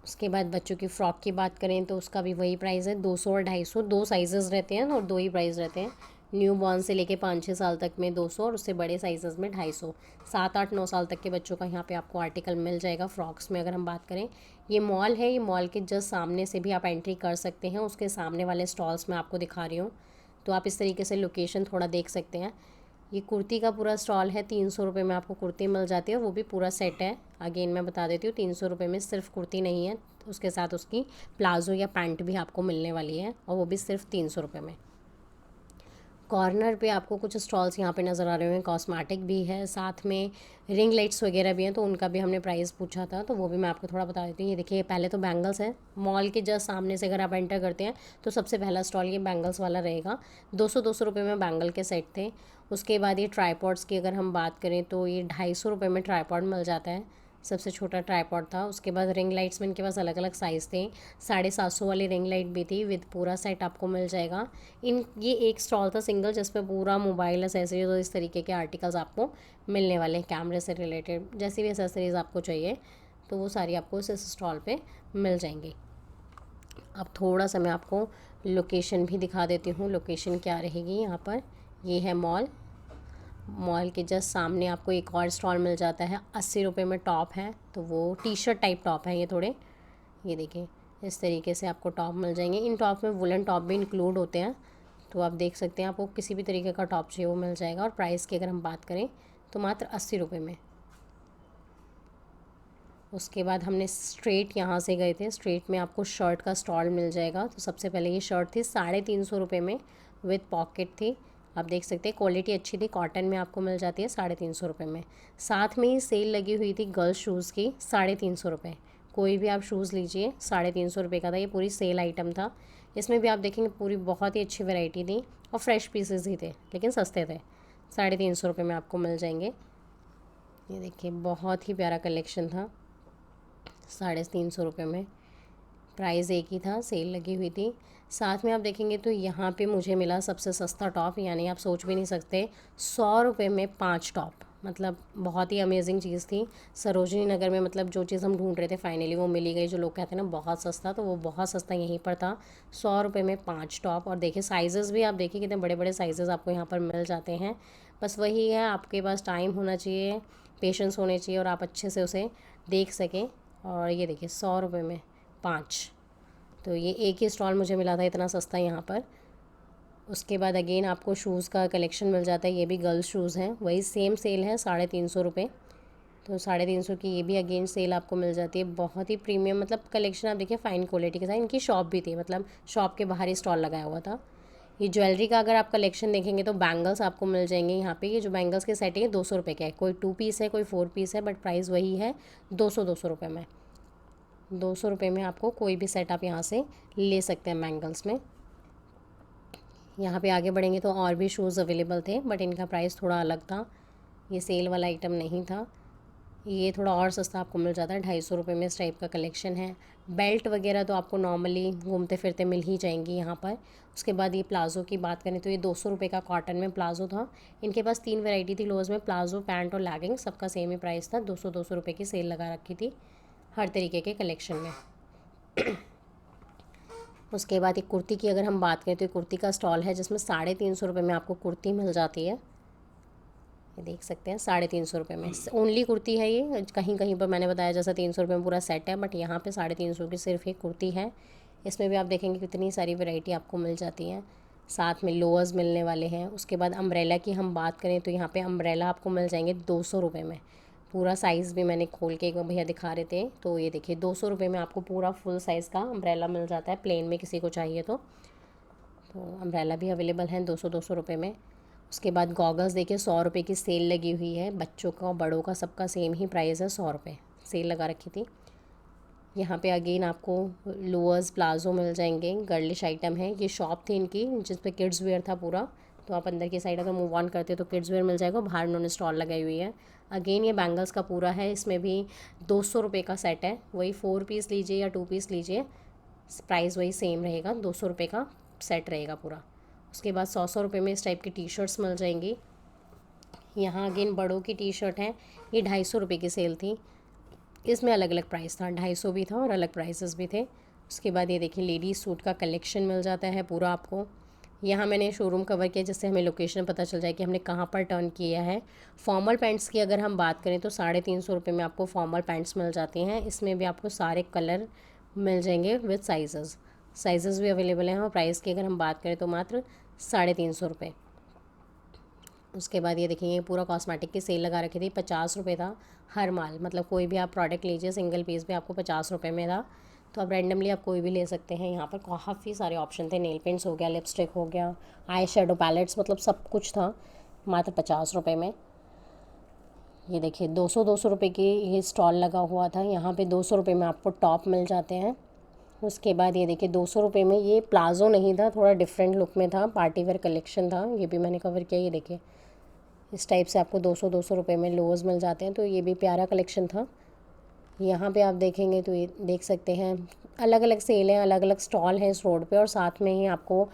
उसके बाद बच्चों की फ़्रॉक की बात करें तो उसका भी वही प्राइस है, 200 और 250। 2 साइज़ रहते हैं और 2 ही प्राइस रहते हैं। न्यू बॉर्न से लेके 5-6 साल तक में 200 और उससे बड़े साइज़ में 250। 7-8-9 साल तक के बच्चों का यहाँ पे आपको आर्टिकल मिल जाएगा। फ्रॉक्स में अगर हम बात करें, ये मॉल है, ये मॉल के जस्ट सामने से भी आप एंट्री कर सकते हैं। उसके सामने वाले स्टॉल्स में आपको दिखा रही हूँ, तो आप इस तरीके से लोकेशन थोड़ा देख सकते हैं। ये कुर्ती का पूरा स्टॉल है, 300 रुपये में आपको कुर्ती मिल जाती है, वो भी पूरा सेट है। अगेन मैं बता देती हूँ 300 रुपये में सिर्फ कुर्ती नहीं है, उसके साथ उसकी प्लाजो या पैंट भी आपको मिलने वाली है, और वो भी सिर्फ 300 रुपये में। कॉर्नर पे आपको कुछ स्टॉल्स यहाँ पे नज़र आ रहे हैं, कॉस्मेटिक भी है, साथ में रिंग लाइट्स वगैरह भी हैं, तो उनका भी हमने प्राइस पूछा था तो वो भी मैं आपको थोड़ा बता देती हूँ। ये देखिए पहले तो बैंगल्स है, मॉल के जस्ट सामने से अगर आप एंटर करते हैं तो सबसे पहला स्टॉल ये बैंगल्स वाला रहेगा। 200 रुपये में बैंगल के सेट थे। उसके बाद ये ट्राईपॉड्स की अगर हम बात करें तो ये 250 रुपये में ट्राईपॉड मिल जाता है, सबसे छोटा ट्राईपॉड था। उसके बाद रिंग लाइट्स में इनके पास अलग अलग साइज़ थे, 750 वाली रिंग लाइट भी थी, विद पूरा सेट आपको मिल जाएगा। ये एक स्टॉल था सिंगल जिसमें पूरा मोबाइल एसेसरीज और इस तरीके के आर्टिकल्स आपको मिलने वाले हैं। कैमरे से रिलेटेड जैसी भी एसेसरीज़ आपको चाहिए तो वो सारी आपको इस स्टॉल पे मिल जाएंगी। अब थोड़ा सा मैं आपको लोकेशन भी दिखा देती हूँ, लोकेशन क्या रहेगी यहाँ पर। ये है मॉल, मॉल के जस्ट सामने आपको एक और स्टॉल मिल जाता है। 80 रुपये में टॉप है, तो वो टी शर्ट टाइप टॉप है ये थोड़े। ये देखिए इस तरीके से आपको टॉप मिल जाएंगे। इन टॉप में वुलन टॉप भी इंक्लूड होते हैं, तो आप देख सकते हैं आपको किसी भी तरीके का टॉप चाहिए वो मिल जाएगा। और प्राइस की अगर हम बात करें तो मात्र 80 रुपये में। उसके बाद हमने स्ट्रेट यहाँ से गए थे, स्ट्रेट में आपको शर्ट का स्टॉल मिल जाएगा। तो सबसे पहले ये शर्ट थी 350 रुपये में, विद पॉकेट थी। आप देख सकते हैं क्वालिटी अच्छी थी, कॉटन में आपको मिल जाती है 350 रुपये में। साथ में ही सेल लगी हुई थी गर्ल्स शूज़ की, 350 रुपये। कोई भी आप शूज़ लीजिए 350 रुपये का था, ये पूरी सेल आइटम था। इसमें भी आप देखेंगे पूरी बहुत ही अच्छी वैरायटी थी और फ्रेश पीसेस ही थे, लेकिन सस्ते थे। 350 रुपये में आपको मिल जाएंगे। ये देखिए बहुत ही प्यारा कलेक्शन था, 350 रुपये में। प्राइस एक ही था, सेल लगी हुई थी। साथ में आप देखेंगे तो यहाँ पे मुझे मिला सबसे सस्ता टॉप, यानी आप सोच भी नहीं सकते 100 रुपये में 5 टॉप, मतलब बहुत ही अमेजिंग चीज़ थी। सरोजनी नगर में मतलब जो चीज़ हम ढूंढ रहे थे फाइनली वो मिली गई। जो लोग कहते हैं ना बहुत सस्ता, तो वो बहुत सस्ता यहीं पर था, 100 रुपये में 5 टॉप। और देखिए साइज़ेस भी आप देखिए कितने बड़े बड़े साइज़ेस आपको यहाँ पर मिल जाते हैं। बस वही है, आपके पास टाइम होना चाहिए, पेशेंस होने चाहिए और आप अच्छे से उसे देख सकें। और ये देखिए 100 रुपये में 5, तो ये एक ही स्टॉल मुझे मिला था इतना सस्ता यहाँ पर। उसके बाद अगेन आपको शूज़ का कलेक्शन मिल जाता है, ये भी गर्ल्स शूज़ हैं, वही सेम सेल है 350 रुपये। तो 350 की ये भी अगेन सेल आपको मिल जाती है। बहुत ही प्रीमियम मतलब कलेक्शन आप देखिए, फ़ाइन क्वालिटी के साथ। इनकी शॉप भी थी, मतलब शॉप के बाहर ही स्टॉल लगाया हुआ था। ये ज्वेलरी का अगर आप कलेक्शन देखेंगे तो बैंगल्स आपको मिल जाएंगे यहाँ पे। ये जो बैंगल्स के सेट है 200 रुपये का है, कोई 2 पीस है कोई 4 पीस है, बट प्राइस वही है 200 रुपये में। 200 रुपये में आपको कोई भी सेट आप यहाँ से ले सकते हैं बैंगल्स में। यहाँ पे आगे बढ़ेंगे तो और भी शूज़ अवेलेबल थे, बट इनका प्राइस थोड़ा अलग था, ये सेल वाला आइटम नहीं था। ये थोड़ा और सस्ता आपको मिल जाता है, 250 रुपये में इस टाइप का कलेक्शन है। बेल्ट वगैरह तो आपको नॉर्मली घूमते फिरते मिल ही जाएंगी यहाँ पर। उसके बाद ये प्लाज़ो की बात करें तो ये 200 रुपये का कॉटन में प्लाज़ो था। इनके पास 3 वैरायटी थी लोअर्स में, प्लाज़ो, पैंट और लैगिंग, सबका सेम ही प्राइस था। 200 की सेल लगा रखी थी हर तरीके के कलेक्शन में। उसके बाद एक कुर्ती की अगर हम बात करें तो ये कुर्ती का स्टॉल है जिसमें 350 रुपये में आपको कुर्ती मिल जाती है। ये देख सकते हैं 350 रुपये में ओनली कुर्ती है ये। कहीं कहीं पर मैंने बताया जैसा 300 रुपये में पूरा सेट है, बट यहाँ पे 350 की सिर्फ एक कुर्ती है। इसमें भी आप देखेंगे कितनी सारी वैरायटी आपको मिल जाती हैं, साथ में लोअर्स मिलने वाले हैं। उसके बाद अम्ब्रेला की हम बात करें तो यहाँ पे अम्ब्रेला आपको मिल जाएंगे 200 रुपये में। पूरा साइज़ भी मैंने खोल के एक भैया दिखा रहे थे, तो ये देखिए 200 रुपये में आपको पूरा फुल साइज़ का अम्ब्रेला मिल जाता है, प्लेन में किसी को चाहिए तो अम्ब्रेला भी अवेलेबल हैं 200 में। उसके बाद गॉगल्स देखिए 100 रुपये की सेल लगी हुई है, बच्चों का बड़ों का सबका सेम ही प्राइस है, 100 रुपये सेल लगा रखी थी। यहाँ पे अगेन आपको लोअर्स प्लाज़ो मिल जाएंगे, गर्लिश आइटम है। ये शॉप थी इनकी जिस पे किड्स वेयर था पूरा, तो आप अंदर की साइड अगर मूव ऑन करते तो किड्स वेयर मिल जाएगा। बाहर उन्होंने स्टॉल लगाई हुई है। अगेन ये बैंगल्स का पूरा है, इसमें भी 200 रुपये का सेट है। वही 4 पीस लीजिए या 2 पीस लीजिए, प्राइस वही सेम रहेगा, 200 रुपये का सेट रहेगा पूरा। उसके बाद 100 रुपये में इस टाइप की टी शर्ट्स मिल जाएंगी। यहाँ अगेन बड़ों की टी शर्ट है, ये 250 रुपये की सेल थी। इसमें अलग अलग प्राइस था, 250 भी था और अलग प्राइसेस भी थे। उसके बाद ये देखिए लेडीज़ सूट का कलेक्शन मिल जाता है पूरा आपको। यहाँ मैंने शोरूम कवर किया जिससे हमें लोकेशन पता चल जाए कि हमने कहाँ पर टर्न किया है। फॉर्मल पैंट्स की अगर हम बात करें तो 350 रुपये में आपको फॉर्मल पैंट्स मिल जाती हैं। इसमें भी आपको सारे कलर मिल जाएंगे विद साइजेस भी अवेलेबल हैं। और प्राइस की अगर हम बात करें तो मात्र 350 रुपये। उसके बाद ये देखेंगे पूरा कॉस्मेटिक की सेल लगा रखी थी, 50 रुपये था हर माल, मतलब कोई भी आप प्रोडक्ट लीजिए सिंगल पीस भी आपको 50 रुपये में था। तो आप रैंडमली आप कोई भी ले सकते हैं। यहाँ पर काफ़ी सारे ऑप्शन थे, नेल पेंट्स हो गया, लिपस्टिक हो गया, आई शेडो पैलेट्स, मतलब सब कुछ था मात्र 50 रुपये में। ये देखिए 200 की ये स्टॉल लगा हुआ था। यहाँ पे 200 रुपये में आपको टॉप मिल जाते हैं। उसके बाद ये देखिए 200 रुपये में ये प्लाज़ो नहीं था, थोड़ा डिफरेंट लुक में था, पार्टी वेयर कलेक्शन था, ये भी मैंने कवर किया। ये देखिए इस टाइप से आपको 200 रुपये में लोअर्स मिल जाते हैं, तो ये भी प्यारा कलेक्शन था। यहाँ पे आप देखेंगे तो ये देख सकते हैं अलग अलग सेल हैं, अलग अलग स्टॉल हैं इस रोड पे, और साथ में ही आपको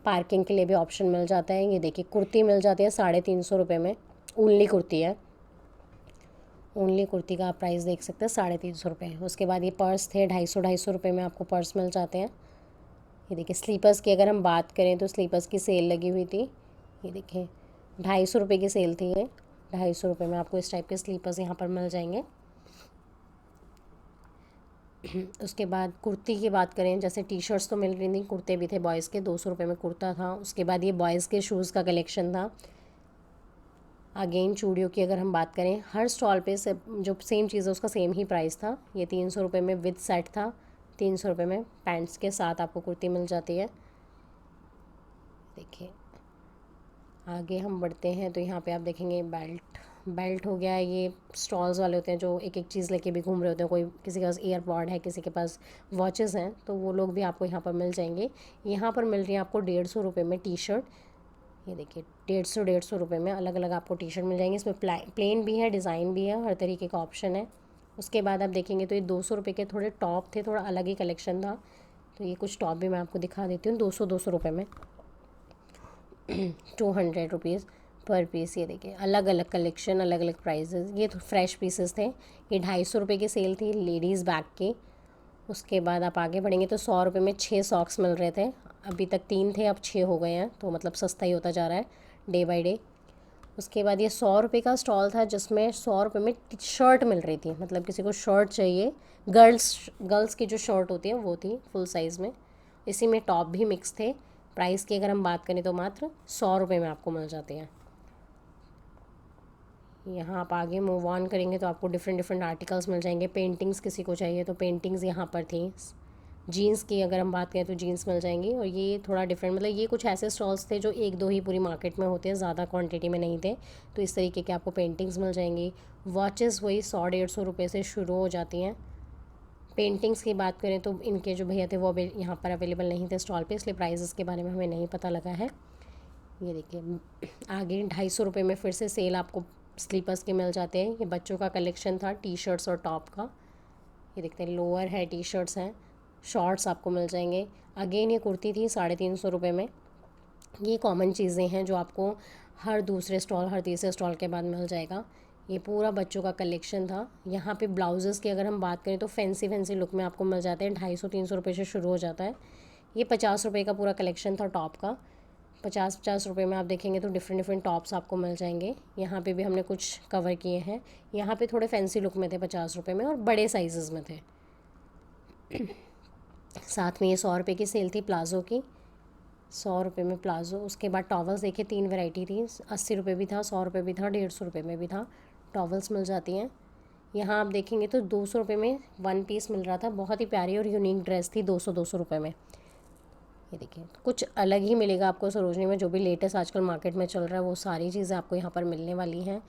पार्किंग के लिए भी ऑप्शन मिल जाता है। ये देखिए कुर्ती मिल जाती है 350 रुपये में, ओनली कुर्ती है। ओनली कुर्ती का आप प्राइस देख सकते हैं 350 रुपये। उसके बाद ये पर्स थे 250 में आपको पर्स मिल जाते हैं। ये देखिए स्लीपर्स की अगर हम बात करें तो स्लीपर्स की सेल लगी हुई थी। ये देखिए 250 की सेल थी ये, 250 में आपको इस टाइप के स्लीपर्स यहाँ पर मिल जाएंगे। उसके बाद कुर्ती की बात करें, जैसे टी शर्ट्स तो मिल रही थी, कुर्ते भी थे बॉयज़ के, 200 में कुर्ता था। उसके बाद ये बॉयज़ के शूज़ का कलेक्शन था। अगेन चूड़ियों की अगर हम बात करें, हर स्टॉल पे से जो सेम चीज़ है उसका सेम ही प्राइस था। ये 300 में विद सेट था, 300 में पैंट्स के साथ आपको कुर्ती मिल जाती है। देखिए आगे हम बढ़ते हैं तो यहाँ पे आप देखेंगे बेल्ट हो गया। ये स्टॉल्स वाले होते हैं जो एक एक चीज़ लेके भी घूम रहे होते हैं, कोई किसी के पास ईयरपॉड है, किसी के पास वॉचेस हैं, तो वो लोग भी आपको यहाँ पर मिल जाएंगे। यहाँ पर मिल रही है आपको 150 में टी शर्ट। ये देखिए 150 में अलग अलग आपको टी शर्ट मिल जाएंगे। इसमें प्लेन भी है, डिज़ाइन भी है, हर तरीके का ऑप्शन है। उसके बाद आप देखेंगे तो ये 200 के थोड़े टॉप थे, थोड़ा अलग ही कलेक्शन था। तो ये कुछ टॉप भी मैं आपको दिखा देती हूँ 200 में 200 पर पीस। ये देखिए अलग अलग कलेक्शन, अलग अलग प्राइजेस। ये तो फ्रेश पीसेस थे। ये 250 की सेल थी लेडीज़ बैग की। उसके बाद आप आगे बढ़ेंगे तो 100 में 6 सॉक्स मिल रहे थे। अभी तक 3 थे, अब 6 हो गए हैं, तो मतलब सस्ता ही होता जा रहा है डे बाय डे। उसके बाद ये 100 का स्टॉल था जिसमें 100 में शर्ट मिल रही थी, मतलब किसी को शर्ट चाहिए, गर्ल्स की जो शर्ट होती है वो थी फुल साइज़ में। इसी में टॉप भी मिक्स थे। प्राइस की अगर हम बात करें तो मात्र 100 में आपको मिल जाते हैं। यहाँ आप आगे मूव ऑन करेंगे तो आपको डिफरेंट आर्टिकल्स मिल जाएंगे। पेंटिंग्स किसी को चाहिए तो पेंटिंग्स यहाँ पर थी। जीन्स की अगर हम बात करें तो जीन्स मिल जाएंगी। और ये थोड़ा डिफरेंट, मतलब ये कुछ ऐसे स्टॉल्स थे जो 1-2 ही पूरी मार्केट में होते हैं, ज़्यादा क्वांटिटी में नहीं थे। तो इस तरीके के आपको पेंटिंग्स मिल जाएंगी। वॉचेस वही 100-150 रुपये से शुरू हो जाती हैं। पेंटिंग्स की बात करें तो इनके जो भैया थे वो यहाँ पर अवेलेबल नहीं थे स्टॉल पे, इसलिए प्राइजेस के बारे में हमें नहीं पता लगा है। ये देखिए आगे 250 रुपये में फिर से सेल आपको स्लीपर्स के मिल जाते हैं। ये बच्चों का कलेक्शन था टी शर्ट्स और टॉप का। ये देखते हैं लोअर है, टी शर्ट्स हैं, शॉर्ट्स आपको मिल जाएंगे। अगेन ये कुर्ती थी 350 रुपये में। ये कॉमन चीज़ें हैं जो आपको हर दूसरे स्टॉल हर तीसरे स्टॉल के बाद मिल जाएगा। ये पूरा बच्चों का कलेक्शन था। यहाँ पे ब्लाउजेज़ की अगर हम बात करें तो फैंसी फैंसी लुक में आपको मिल जाते हैं। 250-300 रुपये से शुरू हो जाता है। ये 50 रुपये का पूरा कलेक्शन था टॉप का। 50-50 रुपये में आप देखेंगे तो डिफरेंट डिफरेंट टॉप्स आपको मिल जाएंगे। यहाँ पे भी हमने कुछ कवर किए हैं। यहाँ पे थोड़े फैंसी लुक में थे 50 रुपये में और बड़े साइज़ में थे। साथ में ये 100 रुपये की सेल थी प्लाज़ो की, 100 रुपये में प्लाज़ो। उसके बाद टॉवल्स देखिए 3 वैरायटी थी, 80 रुपये भी था, 100 रुपये भी था, 150 रुपये में भी था। टॉवल्स मिल जाती हैं। यहाँ आप देखेंगे तो 200 रुपये में 1 पीस मिल रहा था। बहुत ही प्यारी और यूनिक ड्रेस थी 200 रुपये में। ये देखिए कुछ अलग ही मिलेगा आपको सरोजनी में। जो भी लेटेस्ट आजकल मार्केट में चल रहा है वो सारी चीज़ें आपको यहाँ पर मिलने वाली हैं।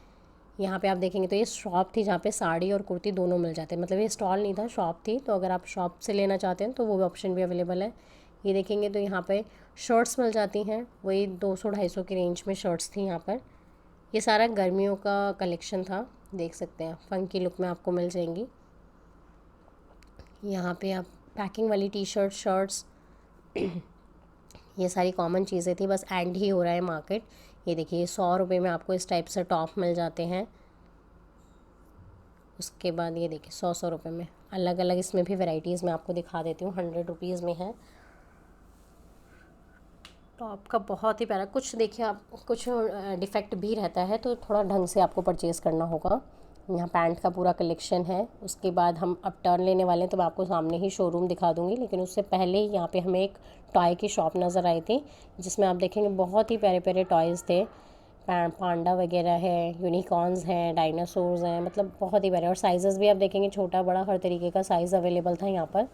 यहाँ पे आप देखेंगे तो ये शॉप थी जहाँ पे साड़ी और कुर्ती दोनों मिल जाते हैं। मतलब ये स्टॉल नहीं था, शॉप थी। तो अगर आप शॉप से लेना चाहते हैं तो वो भी ऑप्शन भी अवेलेबल है। ये देखेंगे तो यहाँ पे शर्ट्स मिल जाती हैं, वही 200-250 की रेंज में शर्ट्स थी यहाँ पर। ये सारा गर्मियों का कलेक्शन था, देख सकते हैं फंकी लुक में आपको मिल जाएंगी। यहाँ पे आप पैकिंग वाली टी शर्ट शर्ट्स ये सारी कॉमन चीज़ें थी, बस एंड ही हो रहा है मार्केट। ये देखिए 100 रुपये में आपको इस टाइप से टॉप मिल जाते हैं। उसके बाद ये देखिए 100-100 रुपये में अलग अलग, इसमें भी वैराइटीज़ मैं आपको दिखा देती हूँ। 100 रुपीज़ में है टॉप का, बहुत ही प्यारा। कुछ देखिए आप कुछ डिफेक्ट भी रहता है तो थोड़ा ढंग से आपको परचेज़ करना होगा। यहाँ पैंट का पूरा कलेक्शन है। उसके बाद हम अब टर्न लेने वाले हैं तो मैं आपको सामने ही शोरूम दिखा दूँगी, लेकिन उससे पहले यहाँ पे हमें एक टॉय की शॉप नज़र आई थी जिसमें आप देखेंगे बहुत ही प्यारे प्यारे टॉयज़ थे। पांडा वगैरह है, यूनिकॉर्न्स हैं, डायनासोर्स हैं, मतलब बहुत ही प्यारे। और साइज़ेस भी आप देखेंगे छोटा बड़ा हर तरीके का साइज़ अवेलेबल था यहाँ पर।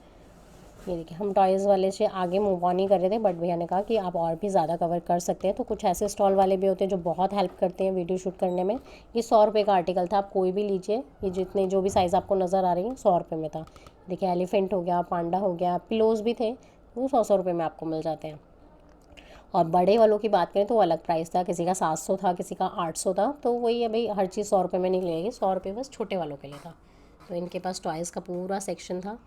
ये देखिए हम टॉयज़ वाले से आगे मूव ऑन ही कर रहे थे, बट भैया ने कहा कि आप और भी ज़्यादा कवर कर सकते हैं। तो कुछ ऐसे स्टॉल वाले भी होते हैं जो बहुत हेल्प करते हैं वीडियो शूट करने में। ये 100 रुपये का आर्टिकल था, आप कोई भी लीजिए। ये जितने जो भी साइज़ आपको नज़र आ रही है 100 रुपये में था। देखिए एलिफेंट हो गया, पांडा हो गया, पिलोज़ भी थे, वो 100-100 रुपये में आपको मिल जाते हैं। और बड़े वालों की बात करें तो वो अलग प्राइस था, किसी का 700 था, किसी का 800 था। तो वही है भाई, हर चीज़ 100 रुपये में नहीं लगेगी। 100 रुपये बस छोटे वालों के लिए था। तो इनके पास टॉयज़ का पूरा सेक्शन था।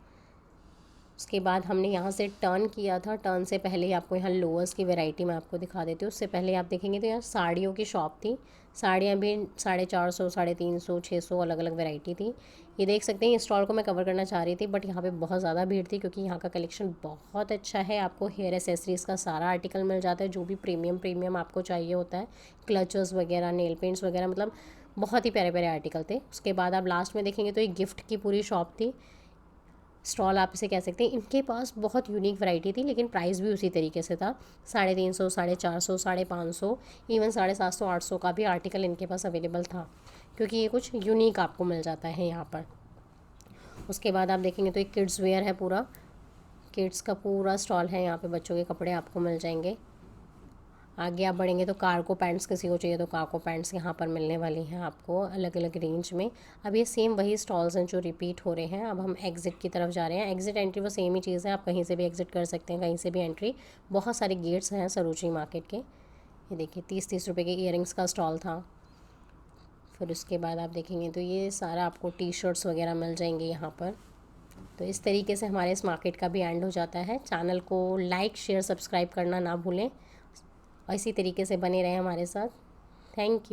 उसके बाद हमने यहाँ से टर्न किया था। टर्न से पहले ही आपको यहाँ लोअर्स की वैरायटी मैं आपको दिखा देती हूँ। उससे पहले आप देखेंगे तो यहाँ साड़ियों की शॉप थी। साड़ियाँ भी 450, 350, 600 अलग अलग वैरायटी थी। ये देख सकते हैं, इस स्टॉल को मैं कवर करना चाह रही थी बट यहाँ पे बहुत ज़्यादा भीड़ थी क्योंकि यहाँ का कलेक्शन बहुत अच्छा है। आपको हेयर एसेसरीज़ का सारा आर्टिकल मिल जाता है, जो भी प्रीमियम आपको चाहिए होता है। क्लचर्स वगैरह, नेल पेंट्स वगैरह, मतलब बहुत ही प्यारे प्यारे आर्टिकल थे। उसके बाद आप लास्ट में देखेंगे तो एक गिफ्ट की पूरी शॉप थी, स्टॉल आप इसे कह सकते हैं। इनके पास बहुत यूनिक वैरायटी थी, लेकिन प्राइस भी उसी तरीके से था। 350, 450, 550, इवन 750, 800 का भी आर्टिकल इनके पास अवेलेबल था, क्योंकि ये कुछ यूनिक आपको मिल जाता है यहाँ पर। उसके बाद आप देखेंगे तो एक किड्स वेयर है, पूरा किड्स का पूरा स्टॉल है। यहाँ पे बच्चों के कपड़े आपको मिल जाएंगे। आगे आप बढ़ेंगे तो कार्गो पैंट्स, किसी को चाहिए तो कार्गो पैंट्स यहाँ पर मिलने वाली हैं आपको अलग अलग रेंज में। अब ये सेम वही स्टॉल्स हैं जो रिपीट हो रहे हैं। अब हम एग्ज़िट की तरफ जा रहे हैं। एग्ज़िट एंट्री वो सेम ही चीज़ है, आप कहीं से भी एग्ज़िट कर सकते हैं, कहीं से भी एंट्री। बहुत सारे गेट्स हैं सरोजनी मार्केट के। ये देखिए 30-30 रुपये के ईयरिंग्स का स्टॉल था। फिर उसके बाद आप देखेंगे तो ये सारा आपको टी शर्ट्स वगैरह मिल जाएंगे यहाँ पर। तो इस तरीके से हमारे इस मार्केट का भी एंड हो जाता है। चैनल को लाइक शेयर सब्सक्राइब करना ना भूलें और इसी तरीके से बने रहें हमारे साथ। Thank you.